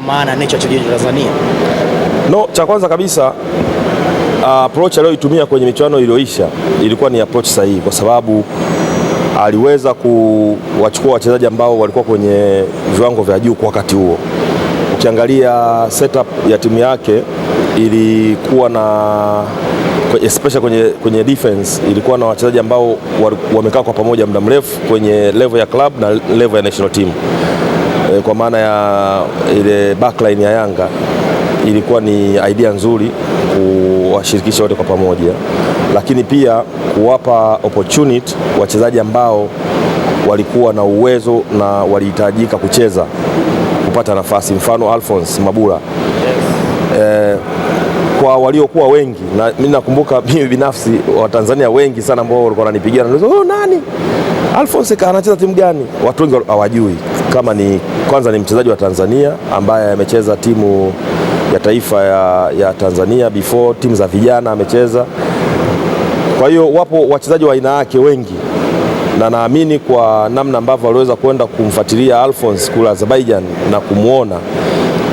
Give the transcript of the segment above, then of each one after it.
kwa maana nature ya wachezaji wa Tanzania? No, cha kwanza kabisa approach aliyoitumia kwenye michuano iliyoisha ilikuwa ni approach sahihi, kwa sababu aliweza kuwachukua wachezaji ambao walikuwa kwenye viwango vya juu kwa wakati huo. Ukiangalia setup ya timu yake ilikuwa na especially kwenye defense ilikuwa na wachezaji ambao wamekaa kwa pamoja muda mrefu kwenye level ya club na level ya national team. Kwa maana ya ile backline ya Yanga ilikuwa ni idea nzuri kuwashirikisha wote kwa pamoja, lakini pia kuwapa opportunity wachezaji ambao walikuwa na uwezo na walihitajika kucheza kupata nafasi, mfano Alphonse Mabula. Kwa waliokuwa wengi, na mimi nakumbuka mimi binafsi Watanzania wengi sana ambao walikuwa wananipigia na nani Alphonse anacheza timu gani, watu wengi hawajui kama ni kwanza ni mchezaji wa Tanzania ambaye amecheza timu ya taifa ya Tanzania before, timu za vijana amecheza. Kwa hiyo wapo wachezaji wa aina yake wengi, na naamini kwa namna ambavyo waliweza kwenda kumfuatilia Alphonse kule Azerbaijan na kumuona,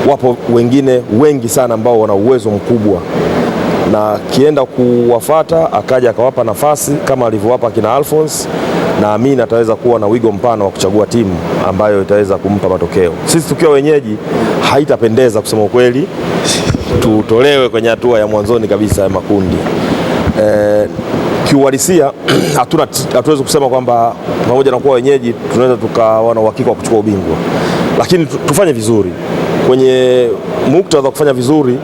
wapo wengine wengi sana ambao wana uwezo mkubwa, na kienda kuwafata akaja akawapa nafasi kama alivyowapa kina Alphonse, naamini ataweza kuwa na wigo mpana wa kuchagua timu ambayo itaweza kumpa matokeo. Sisi tukiwa wenyeji haitapendeza kusema ukweli tutolewe kwenye hatua ya mwanzoni kabisa ya makundi. Kiuhalisia hatuwezi kusema kwamba pamoja na kuwa wenyeji tunaweza tukawa na uhakika wa kuchukua ubingwa, lakini tufanye vizuri. Kwenye muktadha wa kufanya vizuri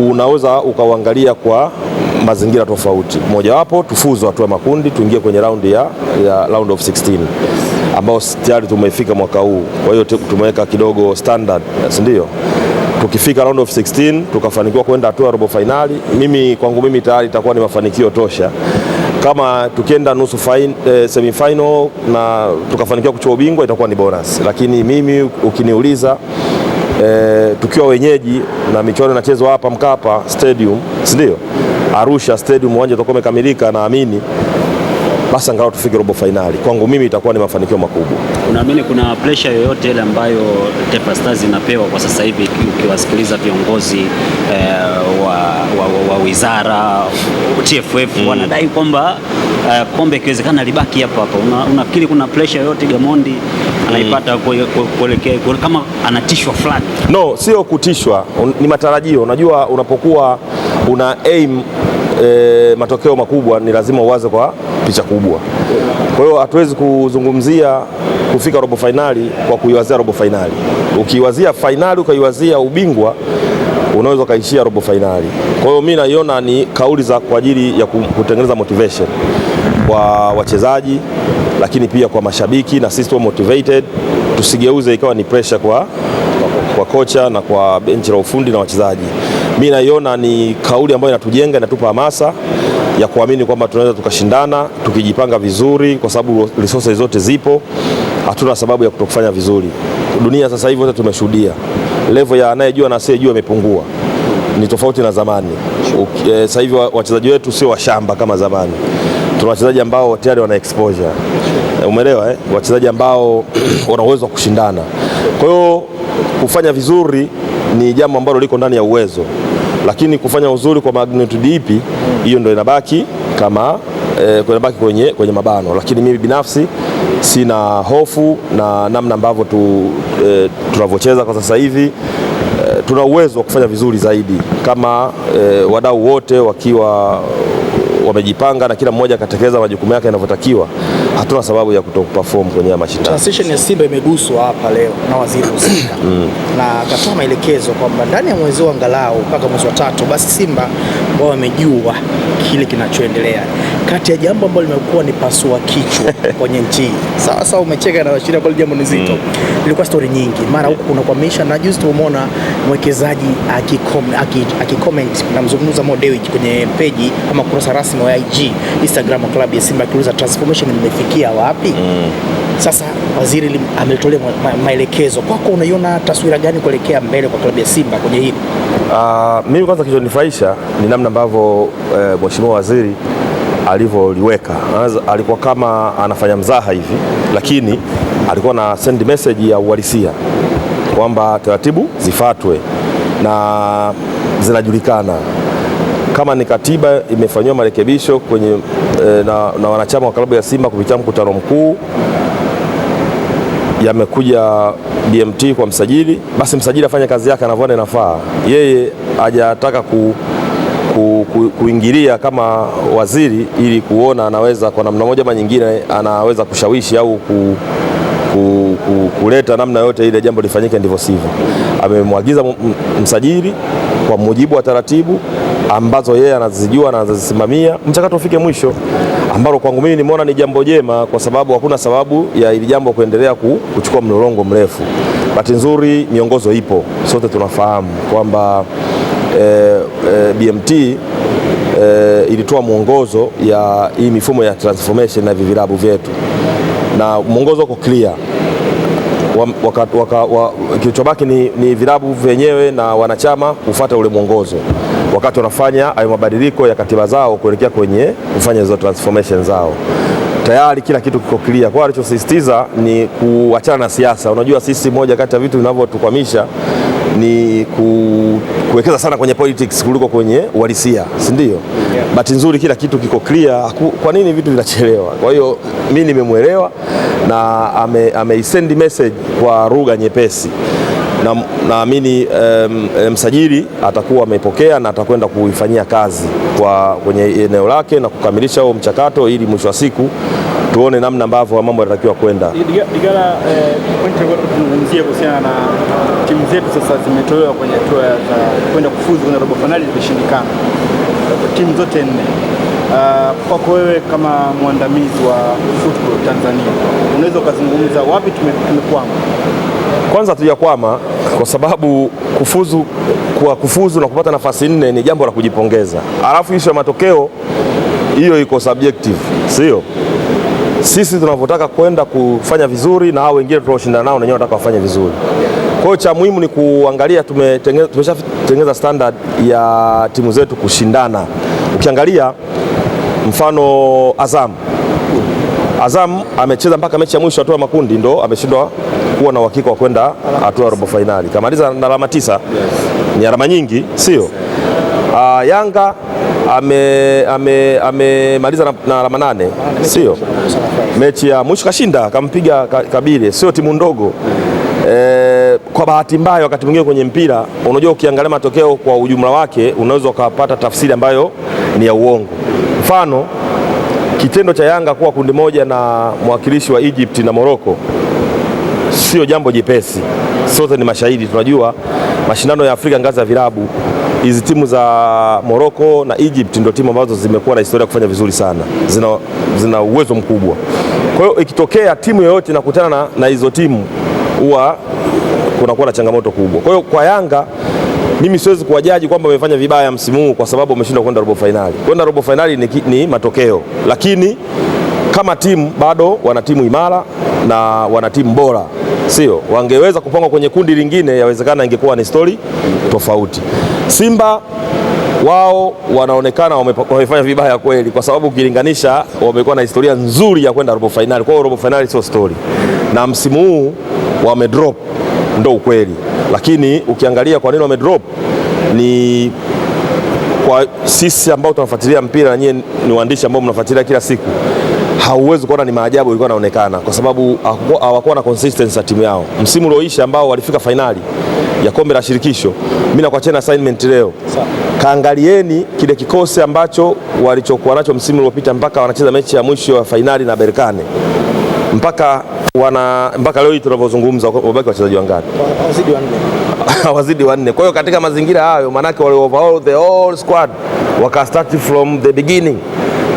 unaweza ukauangalia kwa mazingira tofauti. Mojawapo tufuzu hatua ya makundi, tuingie kwenye round of 16 ambao tayari tumefika mwaka huu. Kwa hiyo tumeweka kidogo standard, si ndio? Tukifika round of 16 tukafanikiwa kwenda hatua ya robo finali, kwangu mimi tayari itakuwa ni mafanikio tosha. Kama tukienda nusu semi final na tukafanikiwa kuchukua ubingwa itakuwa ni bonus. Lakini mimi ukiniuliza tukiwa wenyeji na michuano inachezwa hapa Mkapa Stadium, si ndio? Arusha Stadium, uwanja utakuwa umekamilika, naamini basi angalau tufike robo finali. Kwangu mimi itakuwa ni mafanikio makubwa. Unaamini kuna pressure yoyote ile ambayo Taifa Stars inapewa kwa sasa hivi, ukiwasikiliza viongozi wa wizara TFF wanadai kwamba kombe ikiwezekana libaki hapa? Unafikiri kuna pressure yoyote Gamondi anaipata kuelekea kama anatishwa fulani? No, sio kutishwa, ni matarajio. Unajua unapokuwa una aim matokeo makubwa ni lazima uwaze kwa picha kubwa. Kwa hiyo hatuwezi kuzungumzia kufika robo finali kwa kuiwazia robo finali. Ukiwazia finali ukaiwazia ubingwa unaweza kaishia robo finali. Kwa hiyo mimi naiona ni kauli za kwa ajili ya kutengeneza motivation kwa wachezaji, lakini pia kwa mashabiki, na sisi tuwe motivated, tusigeuze ikawa ni pressure kwa kocha na kwa benchi la ufundi na wachezaji. Mimi naiona ni kauli ambayo inatujenga, inatupa hamasa ya kuamini kwamba tunaweza tukashindana tukijipanga vizuri, kwa sababu resources zote zipo, hatuna sababu ya kutokufanya vizuri. Dunia sasa hivi wote tumeshuhudia level ya anayejua na asiyejua imepungua, ni tofauti na zamani. Sasa hivi wachezaji wetu sio washamba kama zamani, tuna wachezaji ambao tayari wana exposure, umeelewa wachezaji ambao wana uwezo wa kushindana. Kwa hiyo kufanya vizuri ni jambo ambalo liko ndani ya uwezo, lakini kufanya uzuri kwa magnitude ipi, hiyo ndio inabaki kama inabaki kwenye mabano. Lakini mimi binafsi sina hofu na namna ambavyo tunavyocheza kwa sasa hivi. Tuna uwezo wa kufanya vizuri zaidi kama wadau wote wakiwa wamejipanga na kila mmoja akatekeleza majukumu yake yanavyotakiwa. Hatuna sababu ya kutoperform kwenye mashindano. Transition ya Simba imeguswa hapa leo na waziri husika na akatoa maelekezo kwamba ndani ya mwezi wa angalau mpaka mwezi wa 3 basi Simba wao wamejua kile kinachoendelea. Kati ya jambo ambalo limekuwa ni pasua kichwa kwenye nchi. Sasa umecheka na washirika kwa jambo nzito. Ilikuwa story nyingi. Mara huko kuna kwamisha, na juzi tumeona mwekezaji akicomment na mzungumza Mo Dewji kwenye page ama kurasa rasmi wa IG Instagram club ya Simba akiuliza transformation imefikia wapi? Sasa waziri ametolea maelekezo. Kwako unaiona taswira gani kuelekea mbele kwa klabu ya Simba kwenye hili? Mimi kwanza kilichonifurahisha ni namna ambavyo mheshimiwa waziri alivyoliweka. Alikuwa kama anafanya mzaha hivi, lakini alikuwa na send message ya uhalisia kwamba taratibu zifuatwe na zinajulikana. Kama ni katiba imefanywa marekebisho kwenye na wanachama wa klabu ya Simba kupitia mkutano mkuu, yamekuja BMT kwa msajili, basi msajili afanye kazi yake anavyoona inafaa. Yeye hajataka kuingilia kama waziri ili kuona anaweza kwa namna moja ama nyingine anaweza kushawishi au kuleta namna yote ile jambo lifanyike ndivyo sivyo. Amemwagiza msajili kwa mujibu wa taratibu ambazo yeye anazijua na anazisimamia, mchakato ufike mwisho, ambalo kwangu mimi nimeona ni jambo jema, kwa sababu hakuna sababu ya ili jambo kuendelea kuchukua mlolongo mrefu. Bahati nzuri miongozo ipo, sote tunafahamu kwamba BMT ilitoa mwongozo ya hii mifumo ya transformation na vilabu vyetu, na mwongozo uko clear. Kilichobaki ni vilabu vyenyewe na wanachama kufuata ule mwongozo wakati wanafanya hayo mabadiliko ya katiba zao kuelekea kwenye kufanya hizo transformation zao. Tayari kila kitu kiko clear. Kwa alichosisitiza ni kuachana na siasa. Unajua sisi moja kati ya vitu vinavyotukwamisha ni kuwekeza sana kwenye politics kuliko kwenye uhalisia, si ndio? Bahati nzuri kila kitu kiko clear. Kwa nini vitu vinachelewa? Kwa hiyo mimi nimemuelewa na ameisend message kwa lugha nyepesi, na naamini msajili atakuwa amepokea na atakwenda kuifanyia kazi kwenye eneo lake na kukamilisha huo mchakato, ili mwisho wa siku tuone namna ambavyo mambo yanatakiwa kwenda. Digala, pointi tunazungumzia kuhusiana na timu zetu sasa zimetolewa kwenye hatua za kwenda kufuzu kwenye robo finali, zimeshindikana timu zote 4. Kwako wewe kama mwandamizi wa football Tanzania, unaweza ukazungumza wapi tumekwama? Kwanza hatujakwama kwa sababu kufuzu na kupata nafasi 4 ni jambo la kujipongeza. Alafu ishu ya matokeo hiyo iko subjective, sio? Sisi tunavyotaka kwenda kufanya vizuri na hao wengine tunaoshindana nao wenyewe wanataka wafanye vizuri. Kwa hiyo cha muhimu ni kuangalia tumeshatengeneza standard ya timu zetu kushindana. Ukiangalia mfano Azam amecheza mpaka mechi ya mwisho hatua makundi ndo ameshindwa kuwa na uhakika wa kwenda hatua robo finali. Kamaliza na alama 9. Ni alama nyingi, sio? Yanga amemaliza na alama 8, sio? Mechi ya mwisho kashinda, kampiga Kabile, sio timu ndogo. Kwa bahati mbaya wakati mwingine kwenye mpira, unajua ukiangalia matokeo kwa ujumla wake unaweza ukapata tafsiri ambayo ni ya uongo. Mfano, kitendo cha Yanga kuwa kundi moja na mwakilishi wa Egypt na Morocco sio jambo jepesi. Sote ni mashahidi, tunajua mashindano ya Afrika ngazi ya vilabu, hizi timu za Morocco na Egypt ndio timu ambazo zimekuwa na historia kufanya vizuri sana, zina uwezo mkubwa. Kwa hiyo ikitokea timu yoyote inakutana na hizo timu huwa kunakuwa na changamoto kubwa. Kwa hiyo kwa Yanga mimi siwezi kuwajaji kwamba wamefanya vibaya msimu huu kwa sababu wameshindwa kwenda robo finali. Kwenda robo finali ni matokeo, lakini kama timu bado wana timu imara na wana timu bora, sio? Wangeweza kupangwa kwenye kundi lingine, yawezekana ingekuwa ni story tofauti. Simba wao wanaonekana wamefanya vibaya kweli, kwa sababu ukilinganisha wamekuwa na historia nzuri ya kwenda robo finali. Kwa hiyo robo finali sio story, na msimu huu wamedrop, ndo ukweli. Lakini ukiangalia kwa nini wamedrop, ni kwa sisi ambao tunafuatilia mpira na nyinyi ni waandishi ambao mnafuatilia kila siku, hauwezi kuona ni maajabu yalikuwa yanaonekana, kwa sababu hawakuwa na consistency ya timu yao. Msimu ulioisha ambao walifika finali ya kombe la shirikisho, mimi nakuachana assignment leo. Kaangalieni kile kikosi ambacho walichokuwa nacho msimu uliopita mpaka wanacheza mechi ya mwisho ya finali na Berkane. Mpaka leo hii tunavyozungumza wabaki wachezaji wangapi? Wazidi 4. Kwa hiyo katika mazingira hayo, manake wale overall the whole squad waka start from the beginning.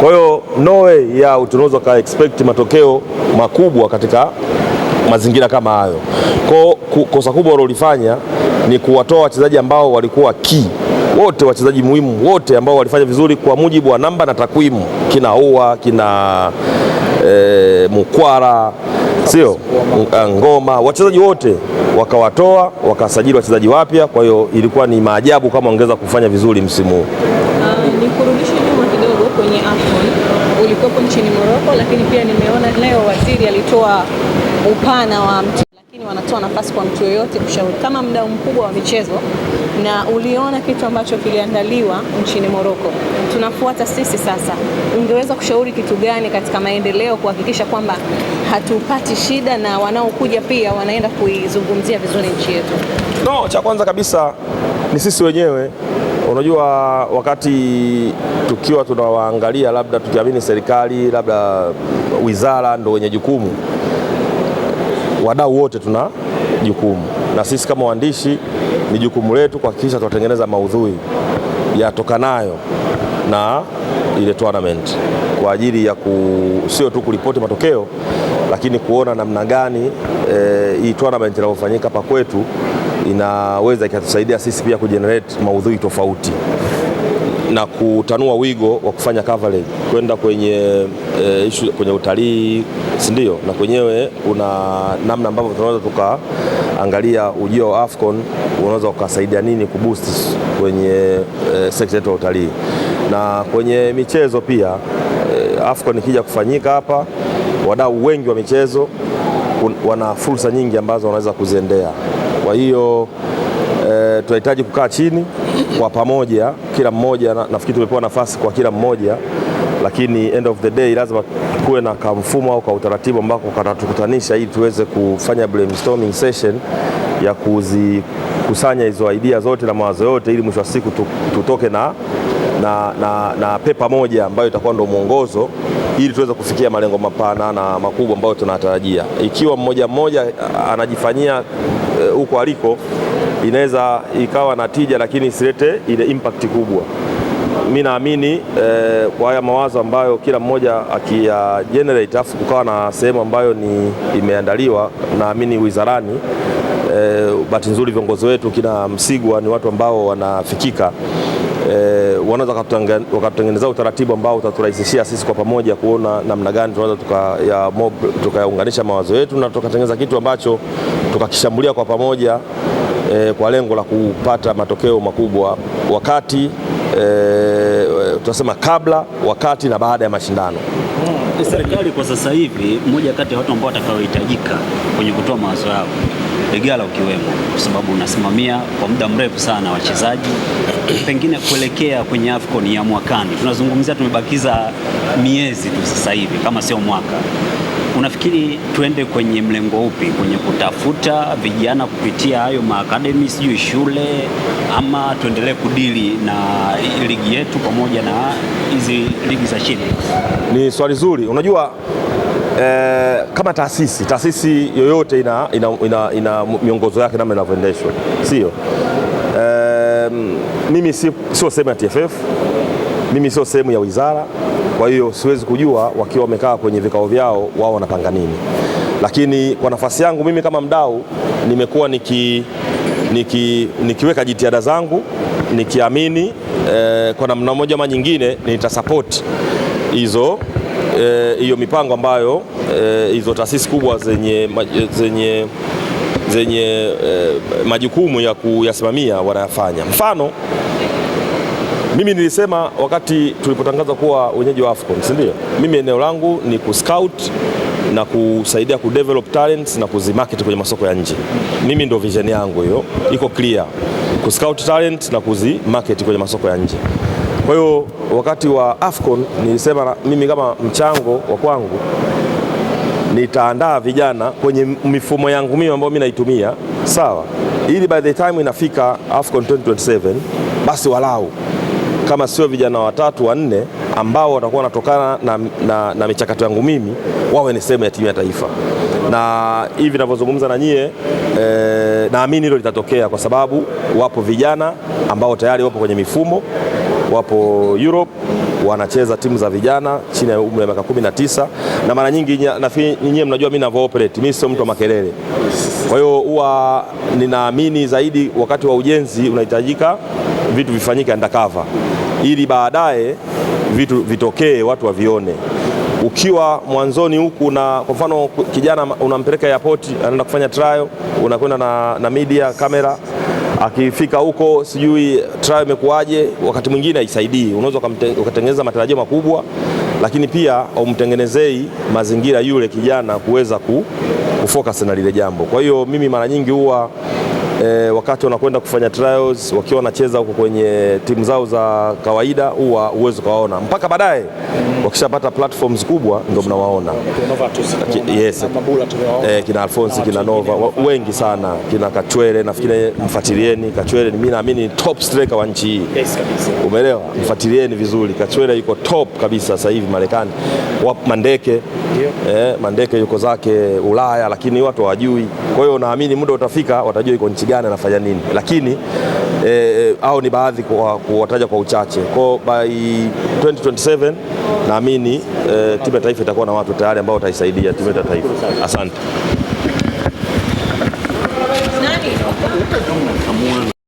Kwa hiyo no way ya tunaweza ka expect matokeo makubwa katika mazingira kama hayo. Kwa kosa kubwa walilofanya ni kuwatoa wachezaji ambao walikuwa key. Wote wachezaji muhimu wote ambao walifanya vizuri kwa mujibu wa namba na takwimu, kina Oua, kina Mukwara, sio Ngoma, wachezaji wote wakawatoa, wakasajili wachezaji wapya. Kwa hiyo ilikuwa ni maajabu kama ongeza kufanya vizuri msimu huu. Ni kurudisha nyuma kidogo kwenye AFCON, ulikuwepo nchini Morocco, lakini pia nimeona leo waziri alitoa upana wa lakini wanatoa nafasi kwa mtu yoyote kushauri. Kama mdau mkubwa wa michezo na uliona kitu ambacho kiliandaliwa nchini Morocco, tunafuata sisi sasa, ungeweza kushauri kitu gani katika maendeleo kuhakikisha kwamba hatupati shida na wanaokuja pia wanaenda kuizungumzia vizuri nchi yetu? No, cha kwanza kabisa ni sisi wenyewe. Unajua, wakati tukiwa tunawaangalia, labda tukiamini serikali, labda wizara ndio wenye jukumu, wadau wote tuna jukumu, na sisi kama waandishi ni jukumu letu kuhakikisha tunatengeneza maudhui yatokanayo na ile tournament kwa ajili ya sio tu kuripoti matokeo, lakini kuona namna gani hii tournament inayofanyika hapa kwetu inaweza ikatusaidia sisi pia kugenerate maudhui tofauti na kutanua wigo wa kufanya coverage kwenda kwenye kwenye utalii, si ndio? Na kwenyewe kuna namna ambavyo tunaweza tukaangalia ujio wa AFCON unaweza ukasaidia nini kuboost kwenye sekta yetu ya utalii. Na kwenye michezo pia AFCON ikija kufanyika hapa, wadau wengi wa michezo wana fursa nyingi ambazo wanaweza kuziendea. Kwa hiyo tunahitaji kukaa chini kwa pamoja, kila mmoja, nafikiri tumepewa nafasi kwa kila mmoja, lakini end of the day lazima kuwe na kamfumo au kwa utaratibu ambako katatukutanisha ili tuweze kufanya brainstorming session ya kuzikusanya hizo idea zote na mawazo yote, ili mwisho wa siku tutoke na pepa moja ambayo itakuwa ndio mwongozo, ili tuweze kufikia malengo mapana na makubwa ambayo tunatarajia. Ikiwa mmoja mmoja anajifanyia huko aliko, inaweza ikawa na tija lakini isilete ile impact kubwa. Mimi naamini kwa haya mawazo ambayo kila mmoja akia generate, afu kukawa na sehemu ambayo ni imeandaliwa, naamini wizarani, bahati nzuri viongozi wetu kina Msigwa ni watu ambao wanafikika, wanaweza wakatutengenezea utaratibu ambao utaturahisishia sisi kwa pamoja kuona namna gani tunaweza tukayaunganisha mawazo yetu na tukatengeneza kitu ambacho tukakishambulia kwa pamoja kwa lengo la kupata matokeo makubwa wakati tunasema kabla, wakati na baada ya mashindano. Serikali kwa sasa hivi, mmoja kati ya watu ambao watakaohitajika kwenye kutoa mawazo yao, Legala ukiwemo, kwa sababu unasimamia kwa muda mrefu sana wachezaji, pengine kuelekea kwenye AFCON ya mwakani. Tunazungumzia tumebakiza miezi tu sasa hivi kama sio mwaka. Unafikiri tuende kwenye mlengo upi, kwenye kutafuta vijana kupitia hayo maakademi, sijui shule, ama tuendelee kudili na ligi yetu pamoja na hizi ligi za chini? Ni swali zuri. Unajua kama taasisi yoyote ina miongozo yake namna inavyoendeshwa, sio? Mimi sio sehemu ya TFF, mimi sio sehemu ya wizara, kwa hiyo siwezi kujua wakiwa wamekaa kwenye vikao vyao wao wanapanga nini. Lakini kwa nafasi yangu mimi kama mdau, nimekuwa nikiweka jitihada zangu, nikiamini kwa namna moja ama nyingine nitasupport hiyo mipango ambayo hizo taasisi kubwa zenye majukumu ya kuyasimamia wanayafanya. Mfano, mimi nilisema wakati tulipotangaza kuwa wenyeji wa AFCON, si ndio? Mimi eneo langu ni kuscout na kusaidia kudevelop talents na kuzimarket kwenye masoko ya nje. Mimi ndio vision yangu hiyo, iko clear. Kuscout talent na kuzimarket kwenye masoko ya nje. Kwa hiyo wakati wa AFCON nilisema mimi kama mchango wa kwangu nitaandaa vijana kwenye mifumo yangu mimi ambayo mimi naitumia, sawa, ili by the time inafika AFCON 2027 basi walau kama sio vijana 3 4 ambao watakuwa wanatokana na michakato yangu mimi wawe ni sehemu ya timu ya taifa. Na hivi ninavyozungumza na nyie, naamini hilo litatokea kwa sababu wapo vijana ambao tayari wapo kwenye mifumo, wapo Europe wanacheza timu za vijana chini ya umri wa miaka 19, na mara nyingi nyinyi mnajua mimi ninavyo operate, mimi sio mtu wa makelele. Kwa hiyo huwa ninaamini zaidi wakati wa ujenzi unahitajika vitu vifanyike undercover ili baadaye vitu vitokee, watu wavione. Ukiwa mwanzoni huku, na kwa mfano kijana unampeleka airport anaenda kufanya trial, unakwenda na media kamera, akifika huko sijui trial imekuaje, wakati mwingine haisaidii. Unaweza ukatengeneza matarajio makubwa, lakini pia umtengenezei mazingira yule kijana kuweza kufocus na lile jambo. Kwa hiyo mimi mara nyingi huwa wakati wanakwenda kufanya trials wakiwa wanacheza huko kwenye timu zao za kawaida, huwa uwezo kawaona mpaka baadaye wakishapata platforms kubwa ndio mnawaona. Yes. Kina Alphonse, kina Nova, wengi sana, kina Kachwele, nafikiri mfuatilieni Kachwele. Mimi naamini top striker wa nchi hii. Yes, kabisa. Umeelewa? Mfuatilieni vizuri. Kachwele yuko top kabisa sasa hivi Marekani. Mandeke, Mandeke yuko zake Ulaya, lakini watu hawajui. Kwa hiyo naamini muda utafika watajua yuko nchi gani anafanya nini, lakini au ni baadhi kuwataja kwa uchache. Kwa by 2027 naamini timu ya taifa itakuwa na watu tayari ambao wataisaidia timu ya taifa. Asante.